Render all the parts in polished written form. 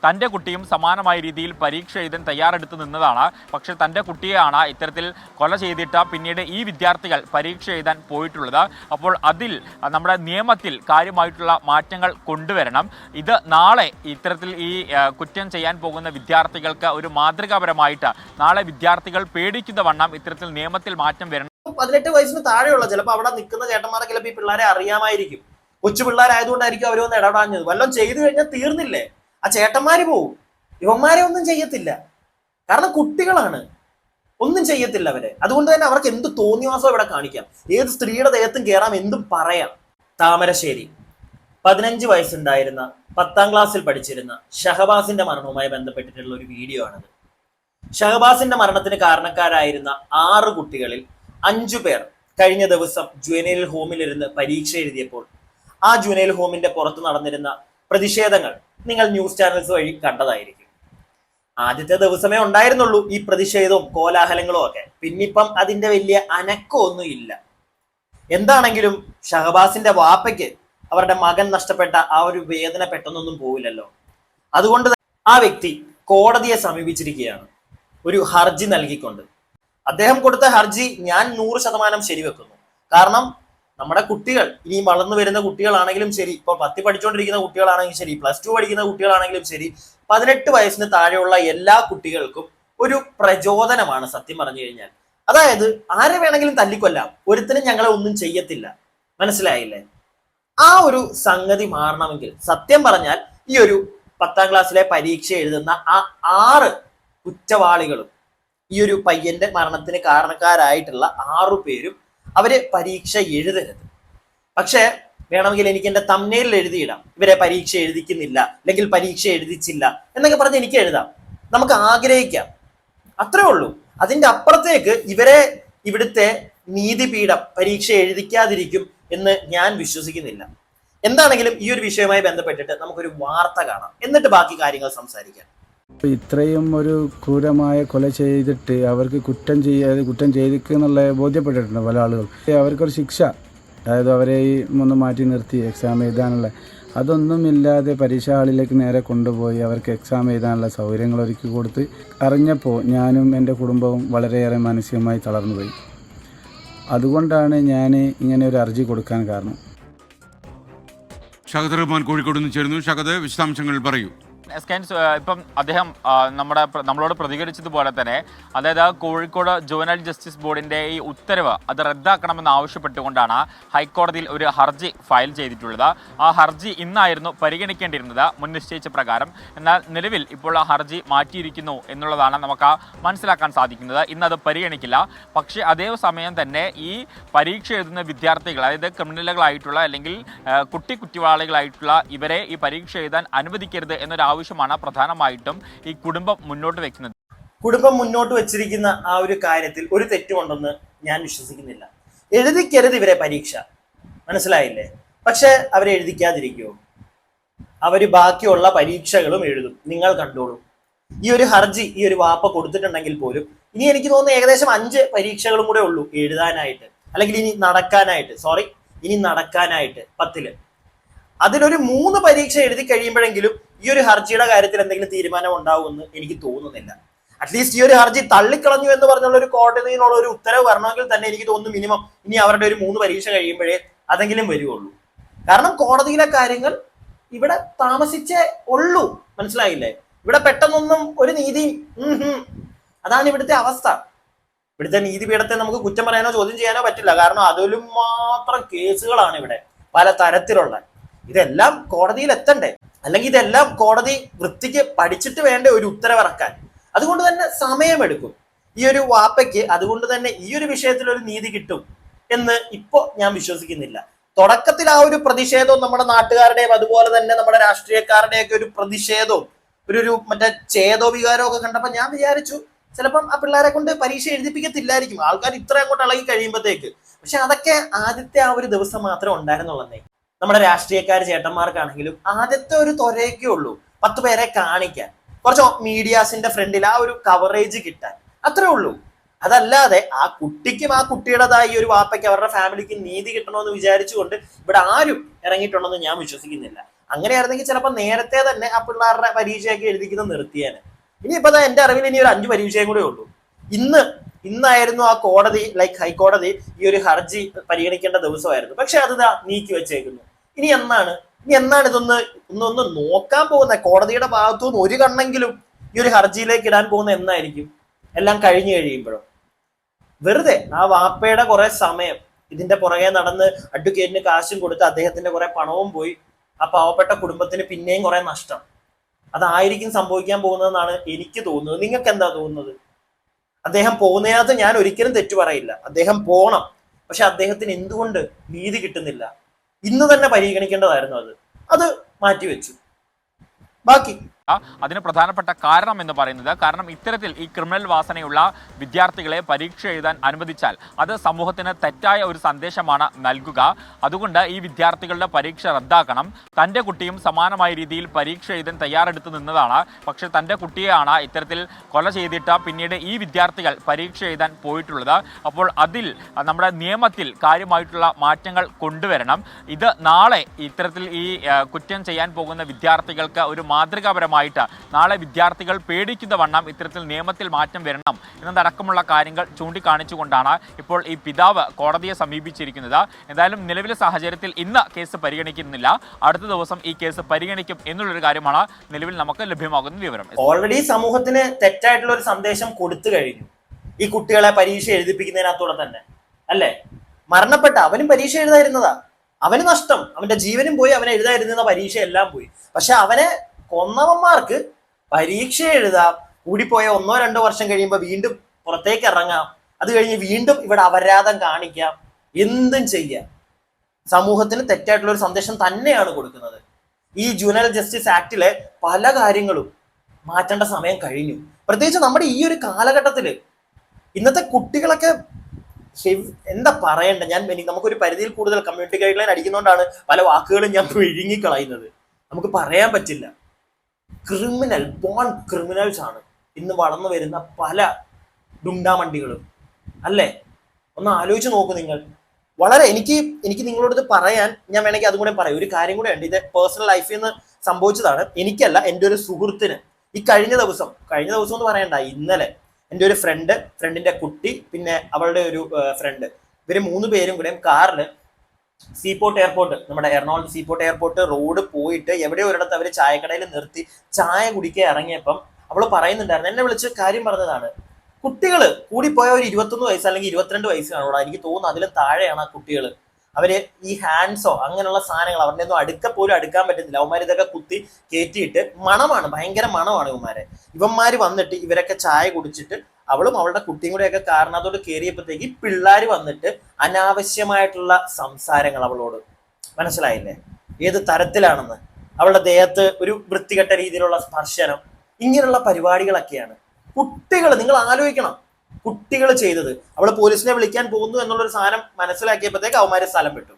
തൻ്റെ കുട്ടിയും സമാനമായ രീതിയിൽ പരീക്ഷ എഴുതാൻ തയ്യാറെടുത്ത് നിന്നതാണ്. പക്ഷേ തൻ്റെ കുട്ടിയെയാണ് ഇത്തരത്തിൽ കൊല ചെയ്തിട്ട് പിന്നീട് ഈ വിദ്യാർത്ഥികൾ പരീക്ഷ എഴുതാൻ പോയിട്ടുള്ളത്. അപ്പോൾ അതിൽ നമ്മുടെ നിയമത്തിൽ കാര്യമായിട്ടുള്ള മാറ്റങ്ങൾ കൊണ്ടുവരണം. ഇത് നാളെ ഇത്തരത്തിൽ ഈ കുറ്റം ചെയ്യാൻ പോകുന്ന വിദ്യാർത്ഥികൾക്ക് ഒരു മാതൃകാപരമായിട്ട് നാളെ വിദ്യാർത്ഥികൾ പേടിക്കുന്ന വണ്ണം ഇത്തരത്തിൽ നിയമത്തിൽ മാറ്റം വരണം. 18 വയസ്സിന് താഴെയുള്ള ചിലപ്പോൾ അവിടെ നിൽക്കുന്ന ചേട്ടന്മാരെ ചിലപ്പോൾ ഈ പിള്ളേരെ അറിയാമായിരിക്കും. കൊച്ചു പിള്ളേരായതുകൊണ്ടായിരിക്കും അവരൊന്ന് ഇടപെടാഞ്ഞത്. വല്ലതും ചെയ്തു കഴിഞ്ഞാൽ തീർന്നില്ലേ? ആ ചേട്ടന്മാര് പോവും, ഇവന്മാരെ ഒന്നും ചെയ്യത്തില്ല. കാരണം കുട്ടികളാണ്, ഒന്നും ചെയ്യത്തില്ല അവരെ. അതുകൊണ്ട് തന്നെ അവർക്ക് എന്ത് തോന്നിവാസം ഇവിടെ കാണിക്കാം, ഏത് സ്ത്രീയുടെ ദേഹത്തും കയറാം, എന്തും പറയാം. താമരശ്ശേരി 15 വയസ്സുണ്ടായിരുന്ന 10ാം ക്ലാസ്സിൽ പഠിച്ചിരുന്ന ഷഹബാസിന്റെ മരണവുമായി ബന്ധപ്പെട്ടിട്ടുള്ള ഒരു വീഡിയോ ആണത്. ഷഹബാസിന്റെ മരണത്തിന് കാരണക്കാരായിരുന്ന 6 കുട്ടികളിൽ 5 പേർ കഴിഞ്ഞ ദിവസം ജുവനൈൽ ഹോമിലിരുന്ന് പരീക്ഷ എഴുതിയപ്പോൾ ആ ജുവനൈൽ ഹോമിന്റെ പുറത്ത് നടന്നിരുന്ന പ്രതിഷേധങ്ങൾ നിങ്ങൾ ന്യൂസ് ചാനൽസ് വഴി കണ്ടതായിരിക്കും. ആദ്യത്തെ ദിവസമേ ഉണ്ടായിരുന്നുള്ളൂ ഈ പ്രതിഷേധവും കോലാഹലങ്ങളും ഒക്കെ. പിന്നിപ്പം അതിന്റെ വലിയ അനക്കമൊന്നും ഇല്ല. എന്താണെങ്കിലും ഷഹബാസിന്റെ വാപ്പയ്ക്ക് അവരുടെ മകൻ നഷ്ടപ്പെട്ട ആ ഒരു വേദന പെട്ടെന്നൊന്നും പോവില്ലല്ലോ. അതുകൊണ്ട് ആ വ്യക്തി കോടതിയെ സമീപിച്ചിരിക്കുകയാണ് ഒരു ഹർജി നൽകിക്കൊണ്ട്. അദ്ദേഹം കൊടുത്ത ഹർജി ഞാൻ 100% ശരിവെക്കുന്നു. കാരണം നമ്മുടെ കുട്ടികൾ, ഇനി വളർന്നു വരുന്ന കുട്ടികളാണെങ്കിലും ശരി, ഇപ്പോൾ 10 പഠിച്ചുകൊണ്ടിരിക്കുന്ന കുട്ടികളാണെങ്കിലും ശരി, +2 പഠിക്കുന്ന കുട്ടികളാണെങ്കിലും ശരി, 18 വയസ്സിന് താഴെയുള്ള എല്ലാ കുട്ടികൾക്കും ഒരു പ്രചോദനമാണ് സത്യം പറഞ്ഞു കഴിഞ്ഞാൽ. അതായത് ആരെ വേണമെങ്കിലും തല്ലിക്കൊല്ലാം, ഒരുത്തനും ഞങ്ങളെ ഒന്നും ചെയ്യത്തില്ല. മനസ്സിലായില്ലേ? ആ ഒരു സംഗതി മാറണമെങ്കിൽ സത്യം പറഞ്ഞാൽ ഈ ഒരു 10ാം ക്ലാസ്സിലെ പരീക്ഷ എഴുതുന്ന ആ 6 കുറ്റവാളികളും ഈ ഒരു പയ്യന്റെ മരണത്തിന് കാരണക്കാരായിട്ടുള്ള 6 പേരും അവര് പരീക്ഷ എഴുതരുത്. പക്ഷെ വേണമെങ്കിൽ എനിക്ക് എന്റെ തംബ്നെയിലിൽ എഴുതിയിടാം, ഇവരെ പരീക്ഷ എഴുതിക്കുന്നില്ല അല്ലെങ്കിൽ പരീക്ഷ എഴുതിച്ചില്ല എന്നൊക്കെ പറഞ്ഞ് എനിക്ക് എഴുതാം. നമുക്ക് ആഗ്രഹിക്കാം, അത്രേ ഉള്ളൂ. അതിന്റെ അപ്പുറത്തേക്ക് ഇവരെ ഇവിടുത്തെ നീതിപീഠം പരീക്ഷ എഴുതിക്കാതിരിക്കും എന്ന് ഞാൻ വിശ്വസിക്കുന്നില്ല. എന്താണെങ്കിലും ഈ ഒരു വിഷയവുമായി ബന്ധപ്പെട്ടിട്ട് നമുക്കൊരു വാർത്ത കാണാം, എന്നിട്ട് ബാക്കി കാര്യങ്ങൾ സംസാരിക്കാം. ഇത്രയും ഒരു ക്രൂരമായ കൊല ചെയ്തിട്ട് അവർക്ക് കുറ്റം ചെയ്തിക്കുന്നുള്ള ബോധ്യപ്പെട്ടിട്ടുണ്ട് പല ആളുകൾ. അവർക്കൊരു ശിക്ഷ, അതായത് അവരെ ഒന്ന് മാറ്റി നിർത്തി എക്സാം എഴുതാനുള്ള അതൊന്നുമില്ലാതെ പരീക്ഷാ ഹാളിലേക്ക് നേരെ കൊണ്ടുപോയി അവർക്ക് എക്സാം എഴുതാനുള്ള സൗകര്യങ്ങൾ ഒരുക്കി കൊടുത്ത് അറിഞ്ഞപ്പോൾ ഞാനും എൻ്റെ കുടുംബവും വളരെയേറെ മാനസികമായി തളർന്നുപോയി. അതുകൊണ്ടാണ് ഞാൻ ഇങ്ങനെ ഒരു അർജി കൊടുക്കാൻ കാരണം. ഷഹദ് റഹ്മാൻ കോഴിക്കോട് നിന്ന് ചേരുന്നു. ഷഹദ്, വിശദാംശങ്ങൾ പറയൂ. ഇപ്പം അദ്ദേഹം നമ്മളോട് പ്രതികരിച്ചതുപോലെ തന്നെ, അതായത് കോഴിക്കോട് ജുവനൈൽ ജസ്റ്റിസ് ബോർഡിന്റെ ഈ ഉത്തരവ് അത് റദ്ദാക്കണമെന്ന് ആവശ്യപ്പെട്ടുകൊണ്ടാണ് ഹൈക്കോടതിയിൽ ഒരു ഹർജി ഫയൽ ചെയ്തിട്ടുള്ളത്. ആ ഹർജി ഇന്നായിരുന്നു പരിഗണിക്കേണ്ടിയിരുന്നത് മുൻ നിശ്ചയിച്ച പ്രകാരം. എന്നാൽ നിലവിൽ ഇപ്പോൾ ആ ഹർജി മാറ്റിയിരിക്കുന്നു എന്നുള്ളതാണ് നമുക്ക് മനസ്സിലാക്കാൻ സാധിക്കുന്നത്. ഇന്നത് പരിഗണിക്കില്ല. പക്ഷേ അതേസമയം തന്നെ ഈ പരീക്ഷ എഴുതുന്ന വിദ്യാർത്ഥികൾ, അതായത് ക്രിമിനലുകളായിട്ടുള്ള അല്ലെങ്കിൽ കുറ്റവാളികളായിട്ടുള്ള ഇവരെ ഈ പരീക്ഷ എഴുതാൻ അനുവദിക്കരുത് എന്നൊരു ആവശ്യമാണ് പ്രധാനമായിട്ടും ഈ കുടുംബം മുന്നോട്ട് വെക്കുന്നത്. കുടുംബം മുന്നോട്ട് വെച്ചിരിക്കുന്ന ആ ഒരു കാര്യത്തിൽ ഒരു തെറ്റുമുണ്ടെന്ന് ഞാൻ വിശ്വസിക്കുന്നില്ല. എഴുതിക്കരുത് ഇവരെ പരീക്ഷ, മനസ്സിലായില്ലേ? പക്ഷെ അവരെ എഴുതിക്കാതിരിക്കുമോ? അവര് ബാക്കിയുള്ള പരീക്ഷകളും എഴുതും, നിങ്ങൾ കണ്ടോളൂ. ഈ ഒരു ഹർജി ഈ ഒരു വാപ്പ കൊടുത്തിട്ടുണ്ടെങ്കിൽ പോലും ഇനി എനിക്ക് തോന്നുന്നു ഏകദേശം 5 പരീക്ഷകളും കൂടെ ഉള്ളൂ എഴുതാനായിട്ട്, അല്ലെങ്കിൽ ഇനി നടക്കാനായിട്ട് 10ല്. അതിലൊരു 3 പരീക്ഷ എഴുതി കഴിയുമ്പോഴെങ്കിലും ഈ ഒരു ഹർജിയുടെ കാര്യത്തിൽ എന്തെങ്കിലും തീരുമാനം ഉണ്ടാവുമെന്ന് എനിക്ക് തോന്നുന്നില്ല. അറ്റ്ലീസ്റ്റ് ഈ ഒരു ഹർജി തള്ളിക്കളഞ്ഞു എന്ന് പറഞ്ഞുള്ള ഒരു കോടതിയിൽ നിന്നുള്ള ഒരു ഉത്തരവ് വരണമെങ്കിൽ തന്നെ എനിക്ക് തോന്നുന്നു മിനിമം ഇനി അവരുടെ ഒരു 3 പരീക്ഷ കഴിയുമ്പോഴേ അതെങ്കിലും വരുവുള്ളൂ. കാരണം കോടതിയിലെ കാര്യങ്ങൾ ഇവിടെ താമസിച്ചേ ഉള്ളൂ, മനസ്സിലായില്ലേ? ഇവിടെ പെട്ടെന്നൊന്നും ഒരു നീതി, അതാണ് ഇവിടുത്തെ അവസ്ഥ. ഇവിടുത്തെ നീതിപീഠത്തെ നമുക്ക് കുറ്റം പറയാനോ ചോദ്യം ചെയ്യാനോ പറ്റില്ല. കാരണം അതിലും മാത്രം കേസുകളാണ് ഇവിടെ പല തരത്തിലുള്ള. ഇതെല്ലാം കോടതിയിൽ എത്തണ്ടേ, അല്ലെങ്കിൽ ഇതെല്ലാം കോടതി വൃത്തിക്ക് പഠിച്ചിട്ട് വേണ്ട ഒരു ഉത്തരവിറക്കാൻ. അതുകൊണ്ട് തന്നെ സമയമെടുക്കും ഈ ഒരു വാപ്പയ്ക്ക്. അതുകൊണ്ട് തന്നെ ഈ ഒരു വിഷയത്തിൽ ഒരു നീതി കിട്ടും എന്ന് ഇപ്പോ ഞാൻ വിശ്വസിക്കുന്നില്ല. തുടക്കത്തിൽ ആ ഒരു പ്രതിഷേധവും നമ്മുടെ നാട്ടുകാരുടെയും അതുപോലെ തന്നെ നമ്മുടെ രാഷ്ട്രീയക്കാരുടെയൊക്കെ ഒരു പ്രതിഷേധവും ഒരു മറ്റേ ചേതോവികാരവും ഒക്കെ കണ്ടപ്പോൾ ഞാൻ വിചാരിച്ചു ചിലപ്പം ആ പിള്ളേരെ കൊണ്ട് പരീക്ഷ എഴുതിപ്പിക്കത്തില്ലായിരിക്കും, ആൾക്കാർ ഇത്ര അങ്ങോട്ട് ഇളകി കഴിയുമ്പോഴത്തേക്ക്. പക്ഷെ അതൊക്കെ ആദ്യത്തെ ആ ഒരു ദിവസം മാത്രമേ ഉണ്ടായിരുന്നുള്ളന്നേ. നമ്മുടെ രാഷ്ട്രീയക്കാർ ചേട്ടന്മാർക്കാണെങ്കിലും ആദ്യത്തെ ഒരു ത്വരയൊക്കെ ഉള്ളൂ 10 പേരെ കാണിക്കാൻ, കുറച്ച് മീഡിയാസിന്റെ ഫ്രണ്ടിൽ ആ ഒരു കവറേജ് കിട്ടാൻ, അത്രേ ഉള്ളൂ. അതല്ലാതെ ആ കുട്ടിക്കും ആ കുട്ടിയുടേതായ ഒരു വാപ്പയ്ക്ക് അവരുടെ ഫാമിലിക്ക് നീതി കിട്ടണമെന്ന് വിചാരിച്ചുകൊണ്ട് ഇവിടെ ആരും ഇറങ്ങിയിട്ടുണ്ടെന്ന് ഞാൻ വിശ്വസിക്കുന്നില്ല. അങ്ങനെയായിരുന്നെങ്കിൽ ചിലപ്പോൾ നേരത്തെ തന്നെ ആ പിള്ളേരുടെ പരീക്ഷയൊക്കെ എഴുതിക്കുന്നത് നിർത്തിയേനെ. ഇനിയിപ്പോ എന്റെ അറിവിൽ ഇനി ഒരു 5 പരീക്ഷയും കൂടെ ഉള്ളൂ. ഇന്നായിരുന്നു ആ കോടതി, ഹൈക്കോടതി ഈ ഒരു ഹർജി പരിഗണിക്കേണ്ട ദിവസമായിരുന്നു. പക്ഷെ അത് നീക്കി വെച്ചേക്കുന്നു. ഇനി എന്നാണ് ഇതൊന്ന് നോക്കാൻ പോകുന്നത്? കോടതിയുടെ ഭാഗത്തുനിന്ന് ഒരു കണ്ണെങ്കിലും ഈ ഒരു ഹർജിയിലേക്ക് ഇടാൻ പോകുന്ന എന്നായിരിക്കും? എല്ലാം കഴിഞ്ഞു കഴിയുമ്പോഴും വെറുതെ ആ വാപ്പയുടെ കുറെ സമയം ഇതിന്റെ പുറകെ നടന്ന് അഡ്വക്കേറ്റിന് കാശും കൊടുത്ത് അദ്ദേഹത്തിന്റെ കുറെ പണവും പോയി. ആ പാവപ്പെട്ട കുടുംബത്തിന് പിന്നെയും കുറെ നഷ്ടം. അതായിരിക്കും സംഭവിക്കാൻ പോകുന്നതെന്നാണ് എനിക്ക് തോന്നുന്നത്. നിങ്ങൾക്ക് എന്താ തോന്നുന്നത്? അദ്ദേഹം പോകുന്നതിനകത്ത് ഞാൻ ഒരിക്കലും തെറ്റു പറയില്ല. അദ്ദേഹം പോണം. പക്ഷെ അദ്ദേഹത്തിന് എന്തുകൊണ്ട് നീതി കിട്ടുന്നില്ല? ഇന്ന് തന്നെ പരിഗണിക്കേണ്ടതായിരുന്നു. അത് മാറ്റിവെച്ചു. ബാക്കി അതിന് പ്രധാനപ്പെട്ട കാരണം എന്ന് പറയുന്നത്, കാരണം ഇത്തരത്തിൽ ഈ ക്രിമിനൽ വാസനയുള്ള വിദ്യാർത്ഥികളെ പരീക്ഷ എഴുതാൻ അനുവദിച്ചാൽ അത് സമൂഹത്തിന് തെറ്റായ ഒരു സന്ദേശമാണ് നൽകുക. അതുകൊണ്ട് ഈ വിദ്യാർത്ഥികളുടെ പരീക്ഷ റദ്ദാക്കണം. തൻ്റെ കുട്ടിയും സമാനമായ രീതിയിൽ പരീക്ഷ എഴുതാൻ തയ്യാറെടുത്ത് നിന്നതാണ്. പക്ഷെ തൻ്റെ കുട്ടിയെയാണ് ഇത്തരത്തിൽ കൊല ചെയ്തിട്ട് പിന്നീട് ഈ വിദ്യാർത്ഥികൾ പരീക്ഷ എഴുതാൻ പോയിട്ടുള്ളത്. അപ്പോൾ അതിൽ നമ്മുടെ നിയമത്തിൽ കാര്യമായിട്ടുള്ള മാറ്റങ്ങൾ കൊണ്ടുവരണം. ഇത് നാളെ ഇത്തരത്തിൽ ഈ കുറ്റം ചെയ്യാൻ പോകുന്ന വിദ്യാർത്ഥികൾക്ക് ഒരു മാതൃകാപരമായ നാളെ വിദ്യാർത്ഥികൾ പേടിക്കുന്ന വണ്ണം ഇത്തരത്തിൽ നിയമത്തിൽ മാറ്റം വരണം എന്നതടക്കമുള്ള കാര്യങ്ങൾ ചൂണ്ടിക്കാണിച്ചുകൊണ്ടാണ് ഇപ്പോൾ ഈ പിതാവ് കോടതിയെ സമീപിച്ചിരിക്കുന്നത്. എന്തായാലും നിലവിലെ സാഹചര്യത്തിൽ ഇന്ന് കേസ് പരിഗണിക്കുന്നില്ല. അടുത്ത ദിവസം ഈ കേസ് പരിഗണിക്കും എന്നുള്ളൊരു കാര്യമാണ് നിലവിൽ നമുക്ക് ലഭ്യമാകുന്ന വിവരം. ഓൾറെഡി സമൂഹത്തിന് തെറ്റായിട്ടുള്ള ഒരു സന്ദേശം കൊടുത്തു കഴിഞ്ഞു ഈ കുട്ടികളെ പരീക്ഷ എഴുതിപ്പിക്കുന്നതിനകത്തൂടെ തന്നെ, അല്ലേ? മരണപ്പെട്ട അവനും പരീക്ഷ എഴുതായിരുന്നതാ. അവന് നഷ്ടം, അവന്റെ ജീവനും പോയി, അവനെ എഴുതാതിരുന്ന പരീക്ഷ എല്ലാം പോയി. പക്ഷെ അവനെ കൊന്നവന്മാർക്ക് പരീക്ഷ എഴുതാം, കൂടിപ്പോയ 1-2 വർഷം കഴിയുമ്പോൾ വീണ്ടും പുറത്തേക്ക് ഇറങ്ങാം, അത് കഴിഞ്ഞ് വീണ്ടും ഇവിടെ അപരാധം കാണിക്കാം, എന്തും ചെയ്യാം. സമൂഹത്തിന് തെറ്റായിട്ടുള്ള ഒരു സന്ദേശം തന്നെയാണ് കൊടുക്കുന്നത്. ഈ ജുവനൈൽ ജസ്റ്റിസ് ആക്ടിലെ പല കാര്യങ്ങളും മാറ്റേണ്ട സമയം കഴിഞ്ഞു. പ്രത്യേകിച്ച് നമ്മുടെ ഈ ഒരു കാലഘട്ടത്തില് ഇന്നത്തെ കുട്ടികളൊക്കെ എന്താ പറയണ്ട, നമുക്കൊരു പരിധിയിൽ കൂടുതൽ കമ്മ്യൂണിറ്റി ഗൈഡ് ലൈൻ അടിക്കുന്നതുകൊണ്ടാണ് പല വാക്കുകളും ഞാൻ വിഴുങ്ങിക്കളയുന്നത്. നമുക്ക് പറയാൻ പറ്റില്ല. ബോൺ ക്രിമിനൽസ് ആണ് ഇന്ന് വളർന്നു വരുന്ന പല ഡുണ്ടാമണ്ടികളും, അല്ലേ? ഒന്ന് ആലോചിച്ച് നോക്കൂ നിങ്ങൾ. വളരെ എനിക്ക് നിങ്ങളോട് പറയാൻ ഞാൻ വേണമെങ്കിൽ അതും കൂടെ പറയാം. ഒരു കാര്യം കൂടെ ഉണ്ട്. ഇത് പേഴ്സണൽ ലൈഫിൽ നിന്ന് സംഭവിച്ചതാണ്. എനിക്കല്ല, എൻ്റെ ഒരു സുഹൃത്തിന് ഈ കഴിഞ്ഞ ദിവസം എന്ന് പറയണ്ട, ഇന്നലെ എൻ്റെ ഒരു ഫ്രണ്ടിന്റെ കുട്ടി, പിന്നെ അവളുടെ ഒരു ഫ്രണ്ട്, ഇവര് 3 പേരും കൂടെ കാറിൽ സീപോർട്ട് എയർപോർട്ട്, നമ്മുടെ എറണാകുളം സീപോർട്ട് എയർപോർട്ട് റോഡ് പോയിട്ട് എവിടെയോ ഒരിടത്ത് അവർ ചായക്കടയിൽ നിർത്തി ചായ കുടിക്കാൻ ഇറങ്ങിയപ്പം അവള് പറയുന്നുണ്ടായിരുന്നു, എന്നെ വിളിച്ച് കാര്യം പറഞ്ഞതാണ്. കുട്ടികൾ കൂടിപ്പോയ ഒരു 21 വയസ്സ് അല്ലെങ്കിൽ 22 വയസ്സ് കാണുള്ളൂ. എനിക്ക് തോന്നുന്നു അതിലും താഴെയാണ് ആ കുട്ടികൾ. അവര് ഈ ഹാൻഡ്സോ അങ്ങനെയുള്ള സാധനങ്ങൾ അവരുടെ ഒന്നും പോലും അടുക്കാൻ പറ്റുന്നില്ല. അവന്മാർ ഇതൊക്കെ കുത്തി കയറ്റിയിട്ട് മണമാണ്, ഭയങ്കര മണമാണ് ഇവന്മാര് വന്നിട്ട് ഇവരൊക്കെ ചായ കുടിച്ചിട്ട് അവളും അവളുടെ കുട്ടിയും കൂടെയൊക്കെ കാരണത്തോട് കയറിയപ്പോഴത്തേക്ക് പിള്ളേർ വന്നിട്ട് അനാവശ്യമായിട്ടുള്ള സംസാരങ്ങൾ അവളോട്. മനസ്സിലായില്ലേ ഏത് തരത്തിലാണെന്ന്? അവളുടെ ദേഹത്ത് ഒരു വൃത്തികെട്ട രീതിയിലുള്ള സ്പർശനം, ഇങ്ങനെയുള്ള പരിപാടികളൊക്കെയാണ്. കുട്ടികൾ, നിങ്ങൾ ആലോചിക്കണം, കുട്ടികൾ ചെയ്തത്. അവള് പോലീസിനെ വിളിക്കാൻ പോകുന്നു എന്നുള്ളൊരു സാധനം മനസ്സിലാക്കിയപ്പോഴത്തേക്ക് അവന്മാര് സ്ഥലം വിട്ടു.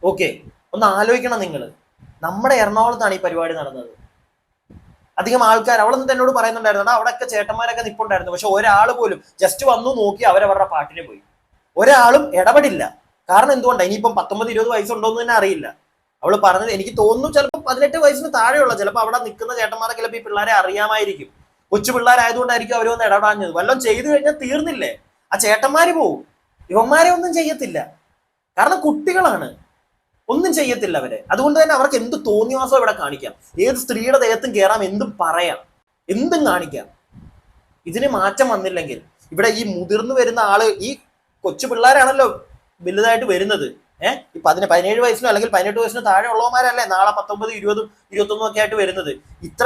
ഓക്കെ, ഒന്ന് ആലോചിക്കണം നിങ്ങൾ. നമ്മുടെ എറണാകുളത്താണ് ഈ പരിപാടി നടന്നത്. അധികം ആൾക്കാർ അവളൊന്നും എന്നോട് പറയുന്നുണ്ടായിരുന്നു, അവിടെയൊക്കെ ചേട്ടന്മാരൊക്കെ നിപ്പുണ്ടായിരുന്നു, പക്ഷെ ഒരാൾ പോലും ജസ്റ്റ് വന്നു നോക്കി അവരവരുടെ പാട്ടിന് പോയി. ഒരാളും ഇടപെടില്ല. കാരണം എന്തുകൊണ്ടാണ്? ഇനിയിപ്പം 19-20 വയസ്സുണ്ടോന്ന് തന്നെ അറിയില്ല. അവള് പറഞ്ഞത് എനിക്ക് തോന്നുന്നു ചിലപ്പോൾ 18 വയസ്സിന് താഴെയുള്ള, ചിലപ്പോൾ അവിടെ നിൽക്കുന്ന ചേട്ടന്മാരൊക്കെ ചിലപ്പോൾ ഈ പിള്ളേരെ അറിയാമായിരിക്കും. കൊച്ചു പിള്ളേരായതുകൊണ്ടായിരിക്കും അവരൊന്ന് ഇടപെടാഞ്ഞത്. വല്ലതും ചെയ്തു കഴിഞ്ഞാൽ തീർന്നില്ലേ? ആ ചേട്ടന്മാര് പോവും, ഇവന്മാരെ ഒന്നും ചെയ്യത്തില്ല. കാരണം കുട്ടികളാണ്, ഒന്നും ചെയ്യത്തില്ല അവരെ. അതുകൊണ്ട് തന്നെ അവർക്ക് എന്ത് തോന്നിവാസം ഇവിടെ കാണിക്കാം, ഏത് സ്ത്രീയുടെ ദേഹത്തും കയറാം, എന്തും പറയാം, എന്തും കാണിക്കാം. ഇതിന് മാറ്റം വന്നില്ലെങ്കിൽ ഇവിടെ ഈ മുതിർന്നു വരുന്ന ആള്, ഈ കൊച്ചു പിള്ളേരാണല്ലോ വലുതായിട്ട് വരുന്നത്. ഈ 17 വയസ്സിനോ അല്ലെങ്കിൽ 18 വയസ്സിനോ താഴെ ഉള്ളവന്മാരല്ലേ നാളെ 19, 20, 21 ഒക്കെ ആയിട്ട് വരുന്നത്. ഇത്ര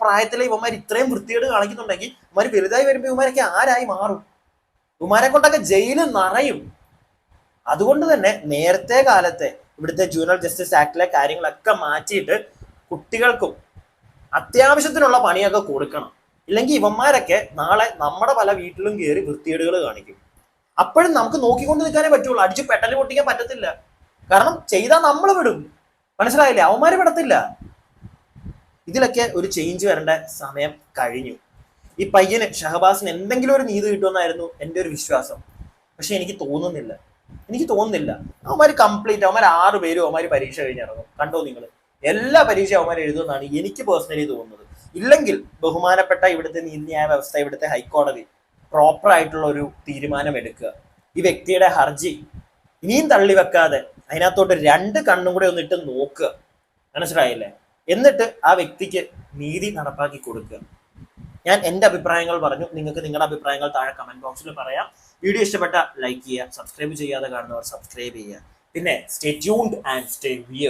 പ്രായത്തിലെ ഇവന്മാർ ഇത്രയും വൃത്തികേട് കാണിക്കുന്നുണ്ടെങ്കിൽ ഇവന്മാർ വലുതായി വരുമ്പോൾ ഇവന്മാരൊക്കെ ആരായി മാറും? ഇവന്മാരെ കൊണ്ടൊക്കെ ജയിലിൽ നിറയും. അതുകൊണ്ട് തന്നെ നേരത്തെ കാലത്തെ ഇവിടുത്തെ ജുവനൈൽ ജസ്റ്റിസ് ആക്ടിലെ കാര്യങ്ങളൊക്കെ മാറ്റിയിട്ട് കുട്ടികൾക്കും അത്യാവശ്യത്തിനുള്ള പണിയൊക്കെ കൊടുക്കണം. ഇല്ലെങ്കിൽ ഇവന്മാരൊക്കെ നാളെ നമ്മുടെ പല വീട്ടിലും കയറി വൃത്തികേടുകൾ കാണിക്കും. അപ്പോഴും നമുക്ക് നോക്കിക്കൊണ്ട് നിൽക്കാനേ പറ്റുള്ളൂ. അടിച്ചു പെട്ടല് പൊട്ടിക്കാൻ പറ്റത്തില്ല. കാരണം ചെയ്താൽ നമ്മൾ വിടും. മനസ്സിലായില്ലേ? അവന്മാര് വിടത്തില്ല. ഇതിലൊക്കെ ഒരു ചേഞ്ച് വരേണ്ട സമയം കഴിഞ്ഞു. ഈ പയ്യന് ഷഹബാസിന് എന്തെങ്കിലും ഒരു നീതി കിട്ടുമെന്നായിരുന്നു എൻ്റെ ഒരു വിശ്വാസം. പക്ഷെ എനിക്ക് തോന്നുന്നില്ല. അവന്മാര് കംപ്ലീറ്റ്, അവന്മാർ 6 പേരും അവന്മാര് പരീക്ഷ കഴിഞ്ഞിറങ്ങും. കണ്ടോ നിങ്ങൾ? എല്ലാ പരീക്ഷ അവന്മാർ എഴുതുമെന്നാണ് എനിക്ക് പേഴ്സണലി തോന്നുന്നത്. ഇല്ലെങ്കിൽ ബഹുമാനപ്പെട്ട ഇവിടുത്തെ നീതിന്യായ വ്യവസ്ഥ, ഇവിടുത്തെ ഹൈക്കോടതി പ്രോപ്പർ ആയിട്ടുള്ള ഒരു തീരുമാനം എടുക്കുക. ഈ വ്യക്തിയുടെ ഹർജി ഇനിയും തള്ളി വെക്കാതെ അതിനകത്തോട്ട് 2 കണ്ണും കൂടെ ഒന്നിട്ട് നോക്കുക. മനസ്സിലായില്ലേ? എന്നിട്ട് ആ വ്യക്തിക്ക് നീതി നടപ്പാക്കി കൊടുക്കുക. ഞാൻ എൻ്റെ അഭിപ്രായങ്ങൾ പറഞ്ഞു. നിങ്ങൾക്ക് നിങ്ങളുടെ അഭിപ്രായങ്ങൾ താഴെ കമന്റ് ബോക്സിൽ പറയാം. വീഡിയോ ഇഷ്ടപ്പെട്ട ലൈക്ക് ചെയ്യുക, സബ്സ്ക്രൈബ് ചെയ്യാതെ കാണുന്നവർ സബ്സ്ക്രൈബ് ചെയ്യുക. പിന്നെ stay tuned and stay wear.